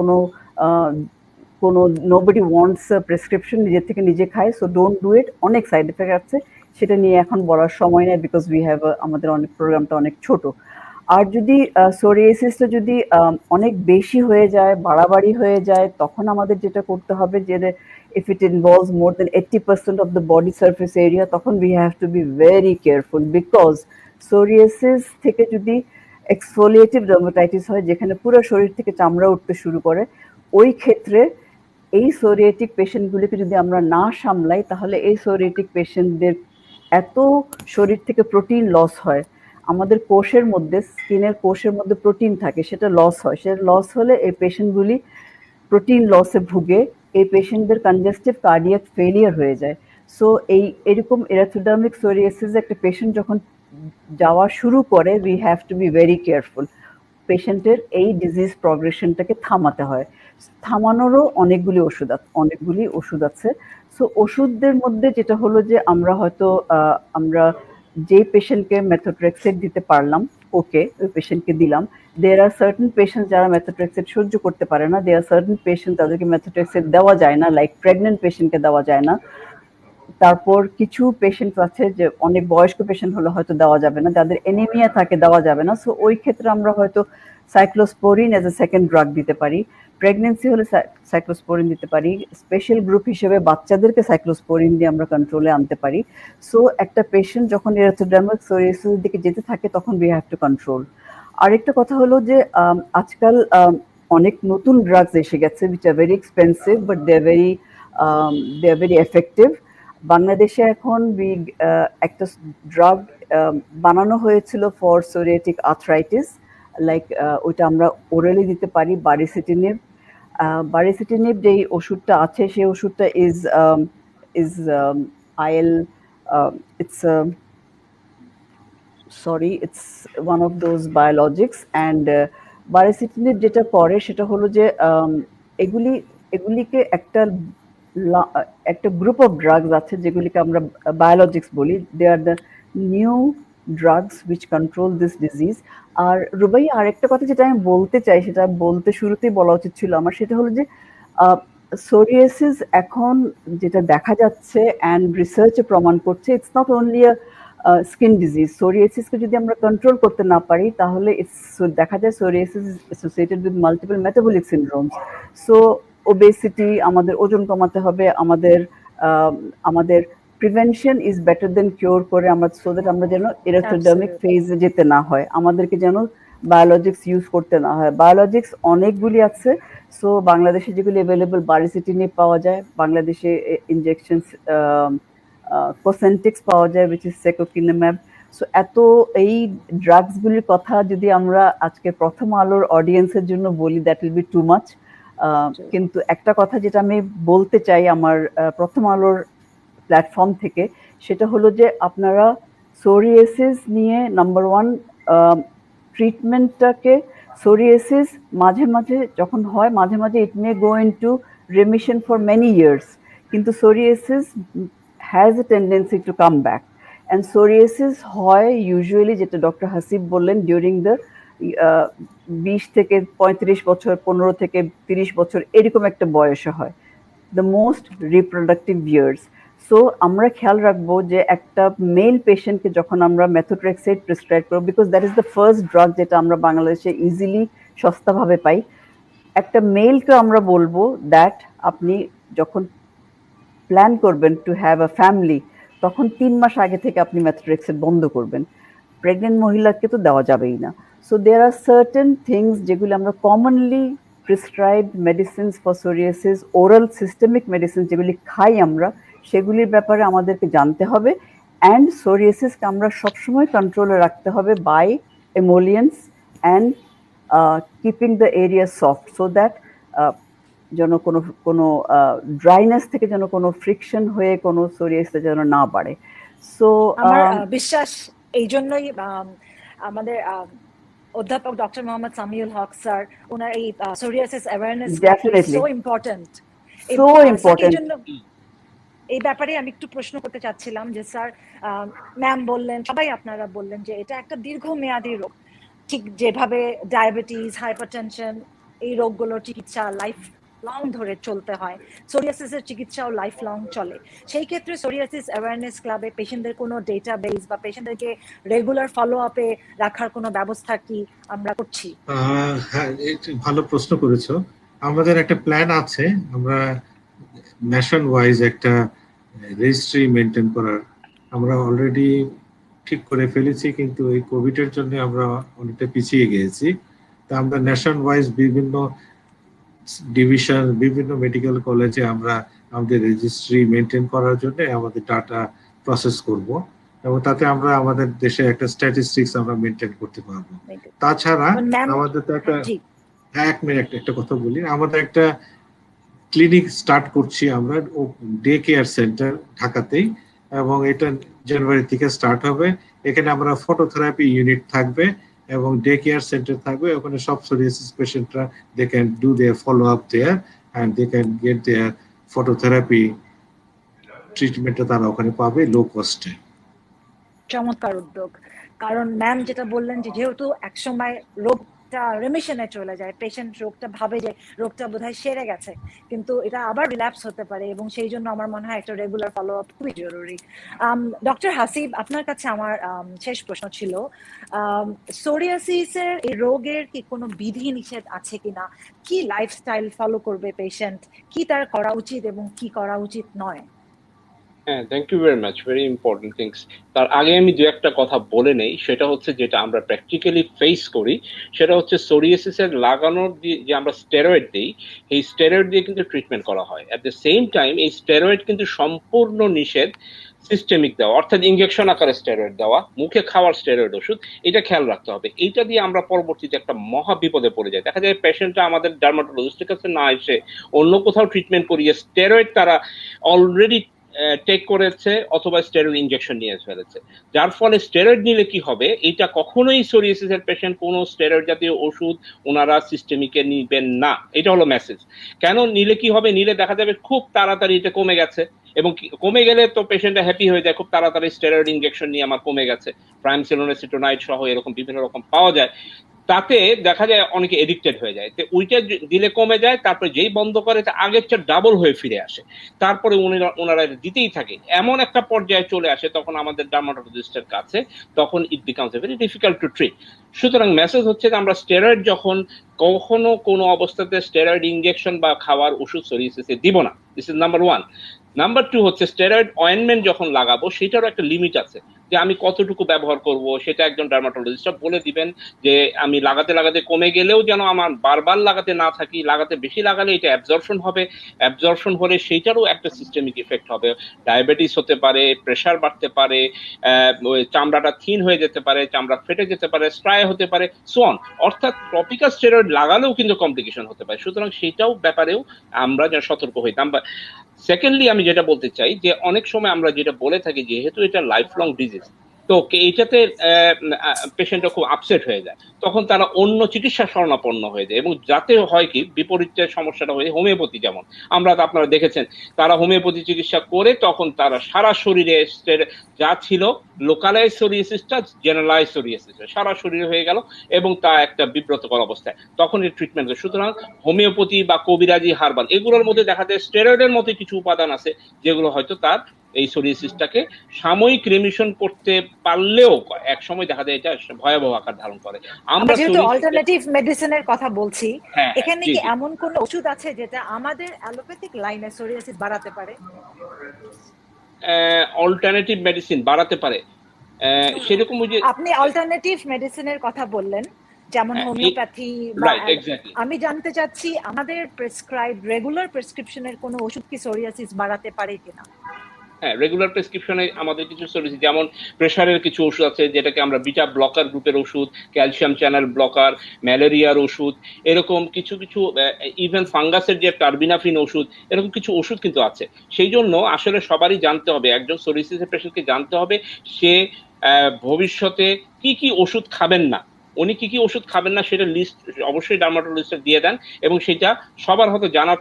কোনো নোবডি ওয়ান্টস প্রেসক্রিপশন, নিজের থেকে নিজে খায়, সো ডোন্ট ডু ইট। অনেক সাইড এফেক্ট আছে, সেটা নিয়ে এখন বলার সময় নেই, বিকজ উই হ্যাভ, আমাদের অনেক প্রোগ্রামটা অনেক ছোট। আর যদি সোরিয়াসিসটা যদি অনেক বেশি হয়ে যায়, বাড়াবাড়ি হয়ে যায়, তখন আমাদের যেটা করতে হবে যে if it involves more than 80% of the body surface area, তখন we have to be very careful, because psoriasis থেকে যদি exfoliative dermatitis হয়, যেখানে পুরো শরীর থেকে চামড়া উঠতে শুরু করে, ওই ক্ষেত্রে এই সোরিয়াটিক পেশেন্টগুলিকে যদি আমরা না সামলাই, তাহলে এই সোরিয়াটিক পেশেন্টদের এত শরীর থেকে প্রোটিন লস হয়, আমাদের কোষের মধ্যে, স্কিনের কোষের মধ্যে প্রোটিন থাকে, সেটা লস হয়। সেটা লস হলে এই পেশেন্টগুলি প্রোটিন লসে ভুগে, এই পেশেন্টদের কনজেস্টিভ কার্ডিয়াক ফেলিয়ার হয়ে যায়। সো এরকম এরাথোডার্মিক সোরিয়াসিস একটা পেশেন্ট যখন যাওয়া শুরু করে, we have to be very careful. পেশেন্টের এই ডিজিজ প্রগ্রেশনটাকে থামাতে হয়। থামানোরও অনেকগুলি ওষুধ আছে। সো ওষুধদের মধ্যে যেটা হলো যে আমরা হয়তো আমরা যে পেশেন্টকে মেথোট্রেক্সেট দিতে পারলাম, ওকে, ওই পেশেন্টকে দিলাম। দেয়ার আর সার্টেন পেশেন্ট যারা মেথোট্রেক্সেট সহ্য করতে পারে না, দেয়ার আর সার্টেন পেশেন্ট তাদেরকে মেথোট্রেক্সেট দেওয়া যায় না, লাইক প্রেগনেন্ট পেশেন্টকে দেওয়া যায় না। তারপর কিছু পেশেন্ট আছে যে অনেক বয়স্ক পেশেন্ট হলে হয়তো দেওয়া যাবে না, যাদের এনিমিয়া থাকে দেওয়া যাবে না। সো ওই ক্ষেত্রে আমরা হয়তো cyclosporine as a second drug দিতে পারি। প্রেগনেন্সি হলে সাইক্লোস্পোরিন দিতে পারি। স্পেশাল গ্রুপ হিসেবে বাচ্চাদেরকে সাইক্লোস্পোরিন দিয়ে আমরা কন্ট্রোলে আনতে পারি। সো একটা পেশেন্ট যখন এরাথোডার্মিক সোরিয়াসিসের দিকে যেতে থাকে, তখন উই হ্যাভ টু কন্ট্রোল। আরেকটা কথা হলো যে আজকাল অনেক নতুন ড্রাগস এসে গেছে, which are very expensive but they are very effective. বাংলাদেশে এখন একটা ড্রাগ বানানো হয়েছিল ফর সোরিয়াটিক আর্থ্রাইটিস, লাইক ওইটা আমরা ওরালি দিতে পারি, বারিসিটিনিব। বারিসিটিনিব যেই ওষুধটা আছে, সেই ওষুধটা is IL, it's it's one of those biologics, and বারিসিটিনিব যেটা করে সেটা হলো যে এগুলিকে একটা গ্রুপ অফ ড্রাগস আছে যেগুলিকে আমরা বায়োলজিক্স বলি। They are the new drugs which control this disease. আর রুবাইয়া, আরেকটা কথা যেটা আমি বলতে চাই, সেটা বলতে শুরুতেই বলা উচিত ছিল আমার, সেটা হলো যে সোরিয়াসিস এখন যেটা দেখা যাচ্ছে অ্যান্ড রিসার্চে প্রমাণ করছে, it's not only a skin disease. সোরিয়াসিসকে যদি আমরা কন্ট্রোল করতে না পারি, তাহলে দেখা যায় psoriasis is associated with multiple metabolic syndromes. So obesity, আমাদের ওজন কমাতে হবে, আমাদের prevention is better than cure করে আমরা, সো দ্যাট আমরা যেন এরাথোডার্মিক ফেজে যেতে না হয়, আমাদেরকে যেন বায়োলজিক্স ইউজ করতে না হয়। বায়োলজিক্স অনেকগুলি আছে। সো বাংলাদেশে যেগুলি অ্যাভেলেবল, বারিসিটিনিব পাওয়া যায়, বাংলাদেশে ইনজেকশন কোসেন্টিক্স পাওয়া যায়, উইচ ইজ সেকোকিনাম্যাব। সো এই ড্রাগসগুলির কথা যদি আমরা আজকে প্রথম আলোর অডিয়েন্সের জন্য বলি, that will be too much. কিন্তু একটা কথা যেটা আমি বলতে চাই আমার প্রথম আলোর প্ল্যাটফর্ম থেকে, সেটা হলো যে আপনারা সোরিয়াসিস নিয়ে নাম্বার ওয়ান, ট্রিটমেন্টটাকে, সোরিয়াসিস মাঝে মাঝে যখন হয়, মাঝে মাঝে it may go into remission for many years, কিন্তু psoriasis has a tendency to come back. And psoriasis হয় ইউজুয়ালি, যেটা ডক্টর হাসিব বললেন, ডিউরিং দ্য 20 থেকে 35 বছর, 15 থেকে 30 বছর, এরকম একটা বয়সে হয়, the most reproductive years. So আমরা খেয়াল রাখবো যে একটা মেল পেশেন্টকে যখন আমরা মেথোট্রেক্সেট প্রেসক্রাইব করবো, because that is the first drug যেটা আমরা বাংলাদেশে ইজিলি সস্তাভাবে পাই, একটা মেলকে আমরা বলবো দ্যাট আপনি যখন প্ল্যান করবেন টু হ্যাভ আ ফ্যামিলি, তখন 3 মাস আগে থেকে আপনি মেথোট্রেক্সেট বন্ধ করবেন। প্রেগনেন্ট মহিলাকে তো দেওয়া যাবেই না। So there are certain things যেগুলো আমরা commonly prescribed medicines for psoriasis, oral systemic medicine যেগুলি খাই আমরা, সেগুলির ব্যাপারে আমাদেরকে জানতে হবে। অ্যান্ড সোরিয়াসিসকে আমরা সবসময় কন্ট্রোলে রাখতে হবে by emollients and keeping the area soft, so that যেন কোনো ড্রাইনেস থেকে যেন কোনো ফ্রিকশন হয়ে কোনো সোরিয়াসিস যেন না বাড়ে। সো আমার বিশ্বাস এই জন্যই আমাদের অধ্যাপক ডক্টর মোহাম্মদ সামিউল হক স্যার ওনার এই সোরিয়াসিস অ্যাওয়ারনেস সো ইম্পর্টেন্ট। এই ব্যাপারে আমি একটু প্রশ্ন করতে চাচ্ছিলাম যে স্যার, ম্যাম বললেন, সবাই আপনারা বললেন যে এটা একটা দীর্ঘমেয়াদী রোগ, ঠিক যেভাবে ডায়াবেটিস, হাইপারটেনশন এই রোগগুলোর চিকিৎসা লাইফ লং ধরে চলতে হয়, সোরিয়াসিসের চিকিৎসাও লাইফ লং চলে। সেই ক্ষেত্রে সোরিয়াসিস অ্যাওয়ারনেস ক্লাবে পেশেন্টদের কোনো ডেটাবেস বা পেশেন্টদেরকে রেগুলার ফলো আপে রাখার কোনো ব্যবস্থা কি আমরা করছি? হ্যাঁ, ভালো প্রশ্ন করেছো। আমাদের একটা প্ল্যান আছে, আমরা ন্যাশন ওয়াইজ একটা রেজিস্ট্রি মেনটেন করার আমরা অলরেডি ঠিক করে ফেলেছি, কিন্তু এই কোভিড এর জন্য আমরা অনেকটা পিছিয়ে গিয়েছি। তা আমরা ন্যাশন ওয়াইজ বিভিন্ন ডিভিশন, বিভিন্ন মেডিকেল কলেজে আমরা আমাদের রেজিস্ট্রি মেনটেন করার জন্য আমাদের ডাটা প্রসেস করব, এবং তাতে আমরা আমাদের দেশে একটা স্ট্যাটিস্টিক্স আমরা মেনটেন করতে পারবো। তাছাড়া আমাদের তো একটা একটা কথা বলি, আমাদের একটা ক্লিনিক স্টার্ট করছি আমরা, ডে কেয়ার সেন্টার ঢাকাতেই, এবং এটা জানুয়ারি থেকে স্টার্ট হবে। এখানে আমরা ফটোথেরাপি ইউনিট থাকবে এবং ডে কেয়ার সেন্টার থাকবে। ওখানে সব সোরিয়াসিস পেশেন্টরা they can do their follow up there and they can get their phototherapy ট্রিটমেন্টটা তারা ওখানে পাবে লো কস্টে। চমৎকার উদ্যোগ। কারণ ম্যাম যেটা বললেন যে যেহেতু একসময় রোগটা রিমিশনে চলে যায়, পেশেন্ট রোগটা ভাবে যে রোগটা বোধহয় সেরে গেছে, কিন্তু এটা আবার রিল্যাপস হতে পারে, এবং সেই জন্য আমার মনে হয় একটা রেগুলার ফলো আপ খুবই জরুরি। ডক্টর হাসিব, আপনার কাছে আমার শেষ প্রশ্ন ছিল, সোরিয়াসিসের এই রোগের কি কোনো বিধি নিষেধ আছে কিনা? কি লাইফস্টাইল ফলো করবে পেশেন্ট, কি তার করা উচিত এবং কি করা উচিত নয়? হ্যাঁ, thank you very much, very important things. তার আগে আমি দু একটা কথা বলে নেই, সেটা হচ্ছে যেটা আমরা প্র্যাকটিক্যালি ফেস করি, সেটা হচ্ছে সোরিয়াসিসের লাগানোর যে আমরা স্টেরয়েড দিই, এই স্টেরয়েড দিয়ে কিন্তু ট্রিটমেন্ট করা হয়। অ্যাট দ্য সেম টাইম এই স্টেরয়েড কিন্তু সম্পূর্ণ নিষেধ সিস্টেমিক দেওয়া, অর্থাৎ ইনজেকশন আকারে স্টেরয়েড দেওয়া, মুখে খাওয়ার স্টেরয়েড ওষুধ, এটা খেয়াল রাখতে হবে। এইটা দিয়ে আমরা পরবর্তীতে একটা মহা বিপদে পড়ে যাই। দেখা যায় পেশেন্টটা আমাদের ডার্মাটোলজিস্টের কাছে না এসে অন্য কোথাও ট্রিটমেন্ট করিয়ে স্টেরয়েড তারা অলরেডি টেক করেছে অথবা স্টেরয়েড ইনজেকশন নিয়ে ফেলেছে, যার ফলে স্টেরয়েড নিলে কি হবে, এটা কখনোই সোরিয়াসিসের পেশেন্ট কোনো স্টেরয়েড জাতীয় ওষুধ ওনারা সিস্টেমিকে নিবেন না। এটা হলো মেসেজ। কেন নিলে কি হবে, নিলে দেখা যাবে খুব তাড়াতাড়ি এটা কমে গেছে, এবং কমে গেলে তো পেশেন্টটা হ্যাপি হয়ে যায়, খুব তাড়াতাড়ি স্টেরয়েড ইনজেকশন নিয়ে আমার কমে গেছে, ট্রাইমসিনোনেসিটোনাইড সহ এরকম বিভিন্ন রকম পাওয়া যায়। তাতে দেখা যায় অনেকে এডিক্টেড হয়ে যায়, তো ওইটা দিলে কমে যায়, তারপরে যেই বন্ধ করে আগের চেয়ে ডাবল হয়ে ফিরে আসে, তারপরে ওনারা দিতেই থাকে, এমন একটা পর্যায়ে চলে আসে তখন আমাদের ডার্মাটোলজিস্টের কাছে, তখন it becomes very difficult to treat. সুতরাং মেসেজ হচ্ছে যে আমরা স্টেরয়েড যখন কখনো কোনো অবস্থাতে স্টেরয়েড ইনজেকশন বা খাওয়ার ওষুধ সোরিয়াসিসে দিব না, this is number one. Number two হচ্ছে স্টেরয়েড অয়েন্টমেন্ট যখন লাগাবো সেটারও একটা লিমিট আছে, যে আমি কতটুকু ব্যবহার করব সেটা একজন ডার্মাটোলজিস্ট বলে দিবেন, যে আমি লাগাতে লাগাতে কমে গেলেও যেন আমার বারবার লাগাতে না থাকি, লাগাতে বেশি লাগালে এটা অ্যাবজর্পশন হবে, অ্যাবজর্পশন হলে সেইটারও একটা সিস্টেমিক ইফেক্ট হবে, ডায়াবেটিস হতে পারে, প্রেশার বাড়তে পারে, চামড়াটা থিন হয়ে যেতে পারে, চামড়া ফেটে যেতে পারে, স্ট্রাই হতে পারে, সো অন। অর্থাৎ টপিক্যাল স্টেরয়েড লাগালেও কিন্তু কমপ্লিকেশন হতে পারে, সুতরাং সেইটাও ব্যাপারেও আমরা যেন সতর্ক হই। সেকেন্ডলি আমি যেটা বলতে চাই যে অনেক সময় আমরা যেটা বলে থাকি, যেহেতু এটা লাইফ লং ডিজিজ, তো এইটাতে পেশেন্টরা খুব আপসেট হয়ে যায়, তখন তারা অন্য চিকিৎসা শরণাপন্ন হয়ে যায়, এবং যাতে হয় কি বিপরীত সমস্যাটা হয়ে হোমিওপ্যাথি, যেমন আমরা তো আপনারা দেখেছেন, তারা হোমিওপ্যাথি চিকিৎসা করে তখন তারা সারা শরীরে যা ছিল লোকালাইজ সোরিয়াসিসটা জেনারেলাইজ সোরিয়াসিস সারা শরীরে হয়ে গেল, এবং তা একটা বিব্রতকর অবস্থায়, তখন এই ট্রিটমেন্ট। সুতরাং হোমিওপ্যাথি বা কবিরাজি, হার্বাল এগুলোর মধ্যে দেখা যায় স্টেরয়েডের মতো কিছু উপাদান আছে যেগুলো হয়তো তার এই সোরিয়াসিসটাকে সাময়িক রিমিশন করতে পারলেও এক সময় দেখা যায় এটা ভয়াবহ আকার ধারণ করে। আমরা যেহেতু অল্টারনেটিভ মেডিসিনের কথা বলছি, এখানে কি এমন কোন ওষুধ আছে যেটা আমাদের অ্যালোপ্যাথিক লাইনে সোরিয়াসিস বাড়াতে পারে? অল্টারনেটিভ মেডিসিন বাড়াতে পারে, সেরকম ওই যে আপনি অল্টারনেটিভ মেডিসিনের কথা বললেন, যেমন হোমিওপ্যাথি, রাইট, এক্স্যাক্টলি। আমি জানতে চাচ্ছি আমাদের প্রেসক্রাইব রেগুলার প্রেসক্রিপশনের কোনো ওষুধ কি সোরিয়াসিস বাড়াতে পারে কিনা? হ্যাঁ, রেগুলার প্রেসক্রিপশনে আমাদের কিছু সলিউশন, যেমন প্রেশারের কিছু ওষুধ আছে যেটাকে আমরা বিটা ব্লকার গ্রুপের ওষুধ, ক্যালসিয়াম চ্যানেল ব্লকার, ম্যালেরিয়ার ওষুধ, এরকম কিছু কিছু ইভেন ফাঙ্গাসের যে টার্বিনাফিন ওষুধ, এরকম কিছু ওষুধ কিন্তু আছে। সেই জন্য আসলে সবারই জানতে হবে, একজন সোরিয়াসিসের পেশেন্টকে জানতে হবে সে ভবিষ্যতে কি কি ওষুধ খাবেন না, উনি কি কি ওষুধ খাবেন না সেটা লিস্ট অবশ্যই ডার্মাটোলজিস্টে দিয়ে দেন, এবং সেটা সবার হয়তো জানার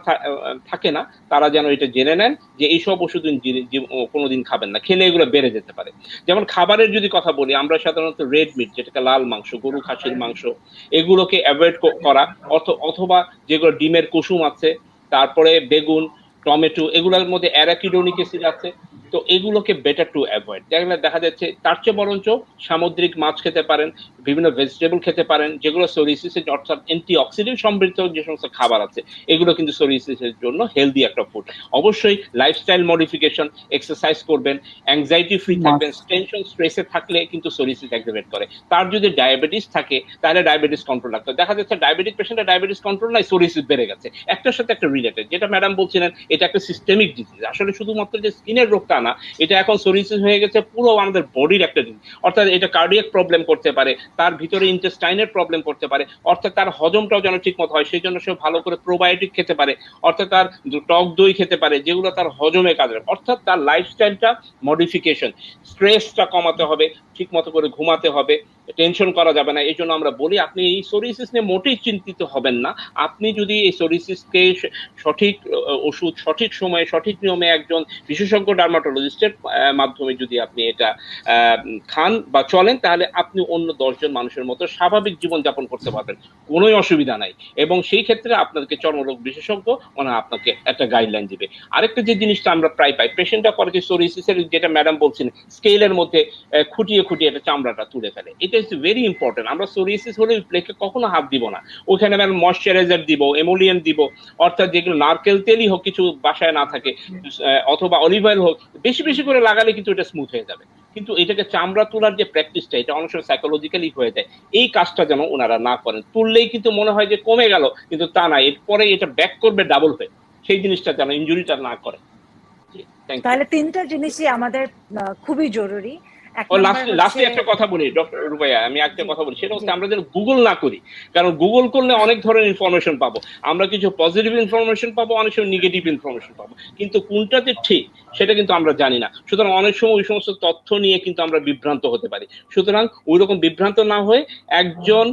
থাকে না, তারা যেন এটা জেনে নেন যে এইসব ওষুধ কোনোদিন খাবেন না, খেলে এগুলো বেড়ে যেতে পারে। যেমন খাবারের যদি কথা বলি, আমরা সাধারণত রেড মিট, যেটাকে লাল মাংস, গরু খাসির মাংস, এগুলোকে অ্যাভয়েড করা, অথবা যেগুলো ডিমের কুসুম আছে, তারপরে বেগুন, টমেটো, এগুলোর মধ্যে অ্যারাকিডোনিক অ্যাসিড আছে, তো এগুলোকে বেটার টু অ্যাভয়েড। দেখা যাচ্ছে তার চেয়ে বরঞ্চ সামুদ্রিক মাছ খেতে পারেন, বিভিন্ন ভেজিটেবল খেতে পারেন, যেগুলো সোরিয়াসিসের, অর্থাৎ অ্যান্টি অক্সিডেন্ট সমৃদ্ধ যে সমস্ত খাবার আছে, এগুলো কিন্তু সোরিয়াসিসের জন্য হেলদি একটা ফুড। অবশ্যই লাইফস্টাইল মডিফিকেশন, এক্সারসাইজ করবেন, অ্যাংজাইটি ফ্রি থাকবেন, টেনশন স্ট্রেসে থাকলে কিন্তু সোরিয়াসিস অ্যাক্টিভেট করে। তার যদি ডায়াবেটিস থাকে তাহলে ডায়াবেটিস কন্ট্রোল রাখতে হবে। দেখা যাচ্ছে ডায়াবেটিক পেশেন্টের ডায়াবেটিস কন্ট্রোল নাই, সোরিয়াসিস বেড়ে গেছে, একটার সাথে একটা রিলেটেড। যেটা ম্যাডাম বলছিলেন, এটা একটা সিস্টেমিক ডিজিজ, আসলে শুধুমাত্র যে স্কিনের রোগটা না, এটা এখন সোরিয়াসিস হয়ে গেছে পুরো আমাদের বডির একটা ডিজিজ। অর্থাৎ এটা কার্ডিয়াক প্রবলেম করতে পারে, তার ভিতরে ইন্টেস্টাইনের প্রবলেম করতে পারে, অর্থাৎ তার হজমটাও যেন ঠিক মতো হয়, সেই জন্য সে ভালো করে প্রোবায়োটিক খেতে পারে, অর্থাৎ তার টক দই খেতে পারে, যেগুলো তার হজমে কাজে লাগে। অর্থাৎ তার লাইফস্টাইলটা মডিফিকেশন, স্ট্রেসটা কমাতে হবে, ঠিক মতো করে ঘুমাতে হবে, টেনশন করা যাবে না। এই জন্য আমরা বলি আপনি এই সোরিয়াসিস নিয়ে মোটেই চিন্তিত হবেন না। আপনি যদি এই সোরিয়াসিসকে সঠিক ওষুধ, সঠিক সময়ে, সঠিক নিয়মে একজন বিশেষজ্ঞ ডার্মাটোলজিস্টের মাধ্যমে যদি আপনি এটা খান বা চলেন, তাহলে আপনি অন্য 10 জন মানুষের মতো স্বাভাবিক জীবন যাপন করতে পারবেন, কোনোই অসুবিধা নাই। এবং সেই ক্ষেত্রে আপনাকে চর্মরোগ বিশেষজ্ঞ ওনারা আপনাকে একটা গাইডলাইন দিবে। আরেকটা যে জিনিসটা আমরা প্রায় পাই, পেশেন্টরা করে কি সোরিয়াসিসের, যেটা ম্যাডাম বলছেন, স্কেলের মধ্যে খুঁটিয়ে খুঁটিয়ে এটা চামড়াটা তুলে ফেলে। এটা ইজ ভেরি ইম্পর্টেন্ট। আমরা সোরিয়াসিস হলে প্লেকে কখনো হাত দিব না, ওখানে ম্যাডাম ময়শ্চারাইজার দিব, এমোলিয়ান দিব, অর্থাৎ যেগুলো নারকেল তেলই হোক, কিছু বাসায় না থাকে, অথবা অলিভ অয়েল হোক, বেশি বেশি করে লাগালে কিন্তু এটা স্মুথ হয়ে যাবে। কিন্তু এটাকে চামড়া তোলার যে প্র্যাকটিসটা, এটা অনেক সময় সাইকোলজিক্যালি হয়ে যায়, এই কাজটা যেন ওনারা না করেন। তুললেই কিন্তু মনে হয় যে কমে গেল, কিন্তু তা না, এরপরে এটা ব্যাক করবে ডাবল হয়ে, সেই জিনিসটা যেন ইনজুরিটা না করে। তাহলে তিনটা জিনিসই আমাদের খুবই জরুরি। লাস্টে একটা কথা বলি ডক্টর রুবাইয়া, আমি একটা কথা বলি, সেটা হচ্ছে আমরা যেন গুগল না করি, কারণ গুগল করলে অনেক ধরনের ইনফরমেশন পাবো, আমরা কিছু পজিটিভ ইনফরমেশন পাবো, অনেক সময় নেগেটিভ ইনফরমেশন পাবো, কিন্তু কোনটা যে ঠিক সেটা কিন্তু আমরা জানি না। সুতরাং অনেক সময় ওই সমস্ত তথ্য নিয়ে কিন্তু আমরা বিভ্রান্ত হতে পারি। সুতরাং ওই রকম বিভ্রান্ত না হয়ে একজন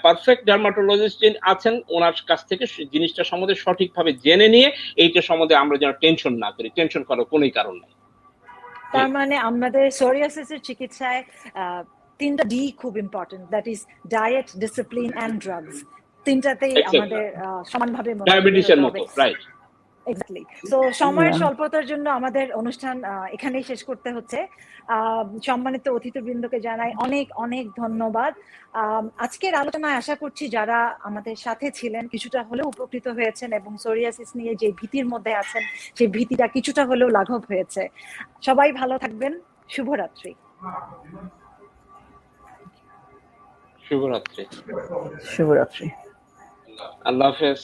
পারফেক্ট ডার্মাটোলজিস্ট আছেন, ওনার কাছ থেকে জিনিসটা সম্বন্ধে সঠিকভাবে জেনে নিয়ে এইটা সম্বন্ধে আমরা যেন টেনশন না করি, টেনশন করার কোনোই কারণ নাই। তার মানে আমাদের সোরিয়াসিসের চিকিৎসায় তিনটা ডি খুব important, that is diet, discipline and drugs. তিনটাতেই আমাদের সমানভাবে ডায়াবেটিসের মতো, রাইট? এক্স্যাক্টলি। সো সময়ের স্বল্পতার জন্য আমাদের অনুষ্ঠান এখানেই শেষ করতে হচ্ছে। সম্মানিত অতিথিবৃন্দকে জানাই অনেক অনেক ধন্যবাদ। আজকের আলোচনায় আশা করছি যারা আমাদের সাথে ছিলেন কিছুটা হলেও উপকৃত হয়েছেন, এবং সোরিয়াসিস নিয়ে যে ভীতির মধ্যে আছেন সেই ভীতিটা কিছুটা হলেও লাঘব হয়েছে। সবাই ভালো থাকবেন। শুভরাত্রি। শুভরাত্রি। শুভরাত্রি। আল্লাহ হাফেজ।